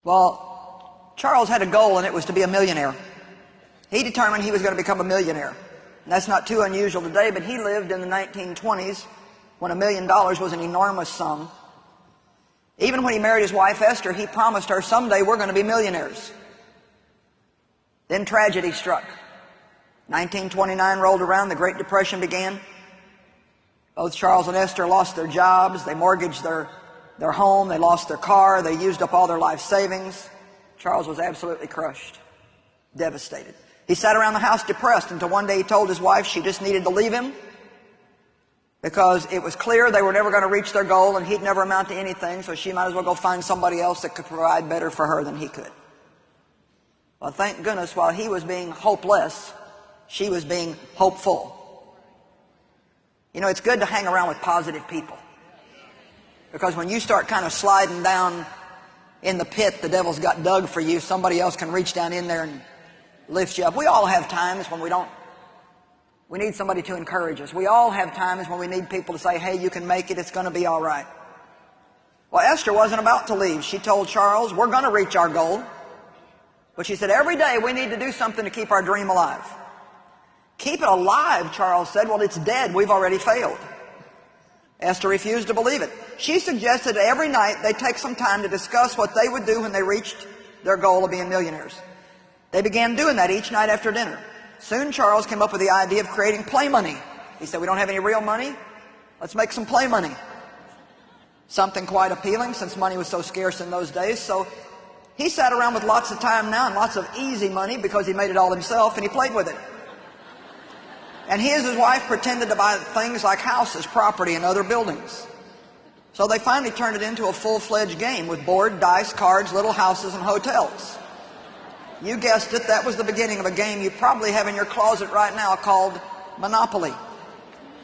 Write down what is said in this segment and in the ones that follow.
Well, Charles had a goal, and it was to be a millionaire. He determined he was going to become a millionaire. And that's not too unusual today, but he lived in the 1920s when $1 million was an enormous sum. Even when he married his wife Esther, he promised her, someday we're going to be millionaires. Then tragedy struck. 1929 rolled around, the Great Depression began. Both Charles and Esther lost their jobs, they mortgaged their home, they lost their car, they used up all their life savings. Charles was absolutely crushed, devastated. He sat around the house depressed until one day he told his wife she just needed to leave him because it was clear they were never going to reach their goal and he'd never amount to anything, so she might as well go find somebody else that could provide better for her than he could. Well, thank goodness, while he was being hopeless, she was being hopeful. You know, it's good to hang around with positive people, because when you start kind of sliding down in the pit the devil's got dug for you, somebody else can reach down in there and lift you up. We all have times when we need somebody to encourage us. We all have times when we need people to say, hey, you can make it, it's going to be all right. Well, Esther wasn't about to leave. She told Charles, we're going to reach our goal. But she said, every day we need to do something to keep our dream alive. Keep it alive, Charles said. Well, it's dead. We've already failed. Esther refused to believe it. She suggested that every night they take some time to discuss what they would do when they reached their goal of being millionaires. They began doing that each night after dinner. Soon Charles came up with the idea of creating play money. He said, we don't have any real money. Let's make some play money. Something quite appealing since money was so scarce in those days. So he sat around with lots of time now and lots of easy money because he made it all himself, and he played with it. And he and his wife pretended to buy things like houses, property, and other buildings. So they finally turned it into a full-fledged game with board, dice, cards, little houses, and hotels. You guessed it, that was the beginning of a game you probably have in your closet right now called Monopoly.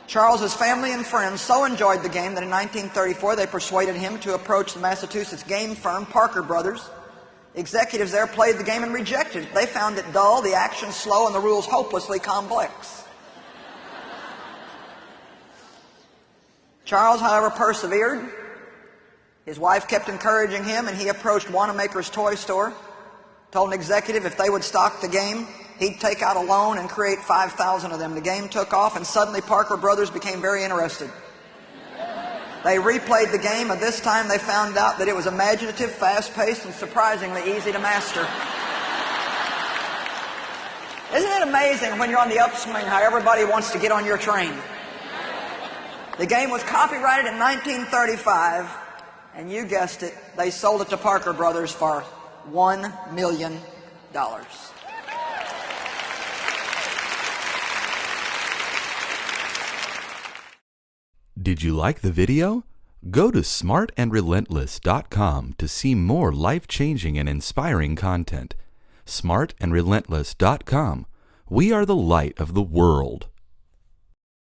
Charles's family and friends so enjoyed the game that in 1934 they persuaded him to approach the Massachusetts game firm Parker Brothers. Executives there played the game and rejected it. They found it dull, the action slow, and the rules hopelessly complex. Charles, however, persevered. His wife kept encouraging him, and he approached Wanamaker's toy store, told an executive if they would stock the game, he'd take out a loan and create 5,000 of them. The game took off, and suddenly Parker Brothers became very interested. They replayed the game, and this time they found out that it was imaginative, fast-paced, and surprisingly easy to master. Isn't it amazing when you're on the upswing how everybody wants to get on your train? The game was copyrighted in 1935, and you guessed it, they sold it to Parker Brothers for $1 million. Did you like the video? Go to smartandrelentless.com to see more life-changing and inspiring content. smartandrelentless.com. We are the light of the world.